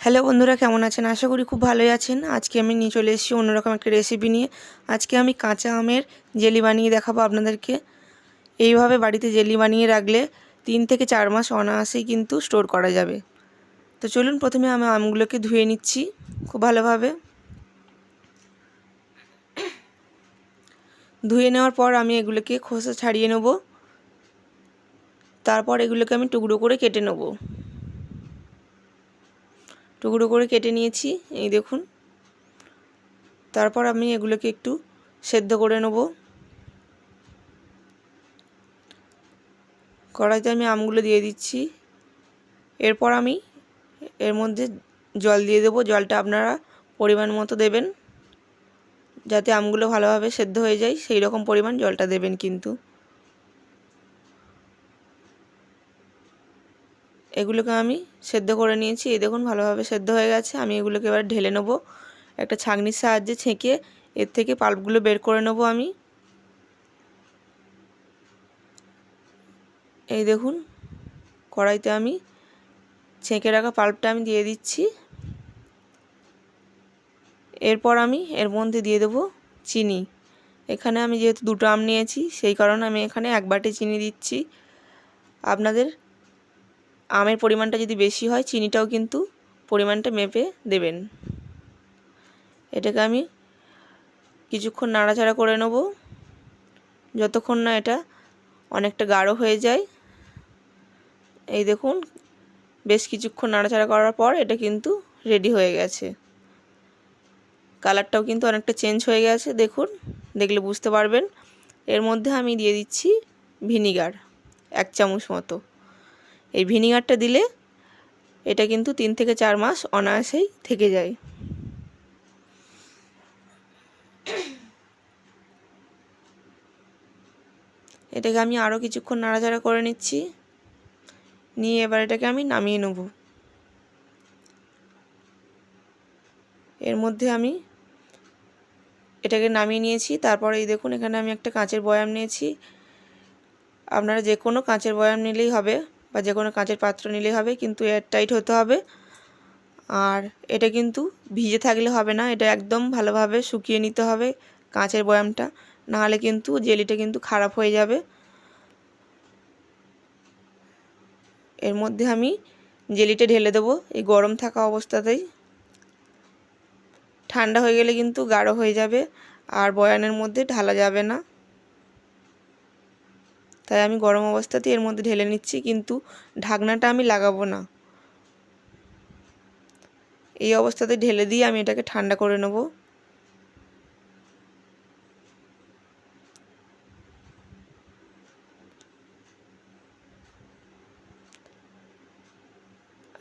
Hello বন্ধুরা, কেমন আছেন? আশা করি খুব ভালোই আছেন। আজকে আমি নিয়ে চলে এসেছি অন্যরকম একটা রেসিপি নিয়ে। আজকে আমি কাঁচা আমের জেলি বানিয়ে দেখাবো আপনাদেরকে। এইভাবে বাড়িতে জেলি বানিয়ে রাখলে 3 থেকে 4 মাস অনায়াসেই কিন্তু স্টোর করা যাবে। তো চলুন প্রথমে আমি আমগুলোকে ধুয়ে নিচ্ছি খুব ভালোভাবে। ধুয়ে নেওয়ার পর আমি এগুলোকে খোসা ছাড়িয়ে নেব। তারপর এগুলোকে আমি টুকরো করে কেটে নেব। টুকরো করে কেটে নিয়েছি, এই দেখুন। তারপর আমি এগুলোকে একটু সেদ্ধ করে নেব। কড়াইতে আমি আমগুলো দিয়ে দিচ্ছি। এরপর আমি এর মধ্যে জল দিয়ে দেবো। জলটা আপনারা পরিমাণ মতো দেবেন, যাতে আমগুলো ভালোভাবে সেদ্ধ হয়ে যায় সেই রকম পরিমাণ জলটা দেবেন কিন্তু। এগুলোকে আমি সেদ্ধ করে নিয়েছি, এই দেখুন ভালোভাবে সেদ্ধ হয়ে গেছে। আমি এগুলোকে এবার ঢেলে নেব। একটা ছাঁকনির সাহায্যে ছেঁকে এর থেকে পাল্পগুলো বের করে নেব আমি। এই দেখুন কড়াইতে আমি ছেঁকে রাখা পাল্পটা আমি দিয়ে দিচ্ছি। এরপর আমি এর মধ্যে দিয়ে দেবো চিনি। এখানে আমি যেহেতু 2টো আম নিয়েছি সেই কারণে আমি এখানে 1 বাটি চিনি দিচ্ছি। আপনাদের আমের পরিমাণটা যদি বেশি হয় চিনিটাও কিন্তু পরিমাণটা মেপে দেবেন। এটাকে আমি কিছুক্ষণ নাড়াচাড়া করে নেব, যতক্ষণ না এটা অনেকটা গাঢ় হয়ে যায়। এই দেখুন বেশ কিছুক্ষণ নাড়াচাড়া করার পর এটা কিন্তু রেডি হয়ে গেছে। কালারটাও কিন্তু অনেকটা চেঞ্জ হয়ে গেছে, দেখুন, দেখলে বুঝতে পারবেন। এর মধ্যে আমি দিয়ে দিচ্ছি ভিনিগার 1 চামচ মতো। এই ভিনিগারটা দিলে এটা কিন্তু 3 থেকে 4 মাস অনায়াসেই থেকে যায়। এটাকে আমি আরও কিছুক্ষণ নাড়াচাড়া করে নিচ্ছি, নিয়ে এবার এটাকে আমি নামিয়ে নেব। এর মধ্যে আমি এটাকে নামিয়ে নিয়েছি। তারপরে এই দেখুন এখানে আমি একটা কাঁচের বয়াম নিয়েছি। আপনারা যে কোনো কাঁচের বয়াম নিলেই হবে বা যে কোনো কাঁচের পাত্র নিলেই হবে, কিন্তু এয়ারটাইট হতে হবে। আর এটা কিন্তু ভিজে থাকলে হবে না, এটা একদম ভালোভাবে শুকিয়ে নিতে হবে কাঁচের বয়ামটা, নাহলে কিন্তু জেলিটা কিন্তু খারাপ হয়ে যাবে। এর মধ্যে আমি জেলিটা ঢেলে দেবো এই গরম থাকা অবস্থাতেই। ঠান্ডা হয়ে গেলে কিন্তু গাঢ় হয়ে যাবে আর বয়ামের মধ্যে ঢালা যাবে না, তাই আমি গরম অবস্থাতেই এর মধ্যে ঢেলে নিচ্ছি, কিন্তু ঢাকনাটা আমি লাগাবো না। এই অবস্থাতে ঢেলে দিয়ে আমি এটাকে ঠান্ডা করে নেব।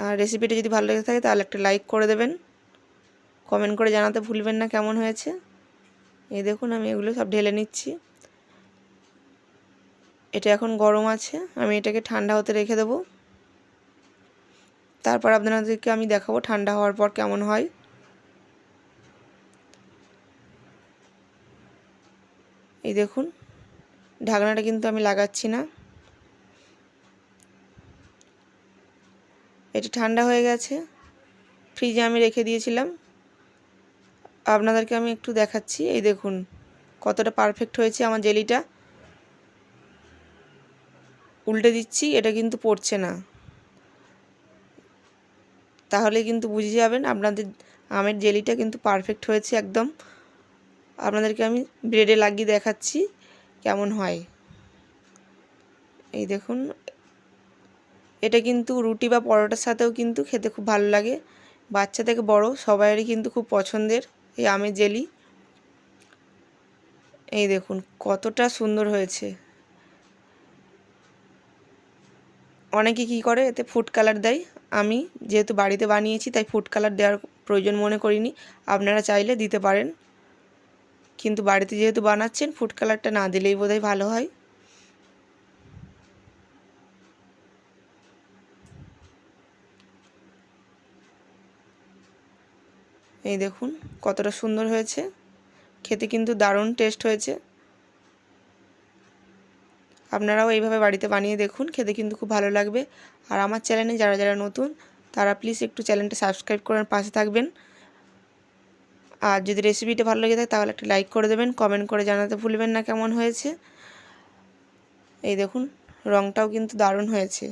আর রেসিপিটা যদি ভালো লেগে থাকে তাহলে একটা লাইক করে দেবেন, কমেন্ট করে জানাতে ভুলবেন না কেমন হয়েছে। এই দেখুন আমি এগুলো সব ঢেলে নিচ্ছি। এটা এখন গরম আছে, আমি এটাকে ঠান্ডা হতে রেখে দেব। তারপর আপনাদেরকে আমি দেখাবো ঠান্ডা হওয়ার পর কেমন হয়। এই দেখুন ঢাকনাটা কিন্তু আমি লাগাচ্ছি না। এটা ঠান্ডা হয়ে গেছে, ফ্রিজে আমি রেখে দিয়েছিলাম। আপনাদেরকে আমি একটু দেখাচ্ছি, এই দেখুন কতটা পারফেক্ট হয়েছে আমার জেলিটা। উল্টে দিচ্ছি, এটা কিন্তু পড়ছে না, তাহলে কিন্তু বুঝে যাবেন আপনাদের আমের জেলিটা কিন্তু পারফেক্ট হয়েছে একদম। আপনাদেরকে আমি ব্রেডে লাগিয়ে দেখাচ্ছি কেমন হয়। এই দেখুন এটা কিন্তু রুটি বা পরোটার সাথেও কিন্তু খেতে খুব ভালো লাগে, বাচ্চা থেকে বড় সবাইয়েরই কিন্তু খুব পছন্দের এই আমের জেলি। এই দেখুন কতটা সুন্দর হয়েছে। অনেকে কি করে এতে ফুড কালার দেয়, আমি যেহেতু বাড়িতে বানিয়েছি তাই ফুড কালার দেওয়ার প্রয়োজন মনে করিনি। আপনারা চাইলে দিতে পারেন, কিন্তু বাড়িতে যেহেতু বানাচ্ছেন ফুড কালারটা না দিলেই বোধহয় ভালো হয়। এই দেখুন কতটা সুন্দর হয়েছে, খেতে কিন্তু দারুণ টেস্ট হয়েছে। আপনারাও এইভাবে বাড়িতে বানিয়ে দেখুন, খেতে কিন্তু খুব ভালো লাগবে। আর আমার চ্যানেলে যারা যারা নতুন তারা প্লিজ একটু চ্যানেলটা সাবস্ক্রাইব করে পাশে থাকবেন। আর যদি রেসিপিটা ভালো লেগে থাকে তাহলে একটা লাইক করে দেবেন, কমেন্ট করে জানাতে ভুলবেন না কেমন হয়েছে। এই দেখুন রঙটাও কিন্তু দারুণ হয়েছে।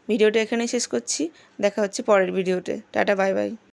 ভিডিওটা এখানেই শেষ করছি, দেখা হচ্ছে পরের ভিডিওতে। Tata bye bye.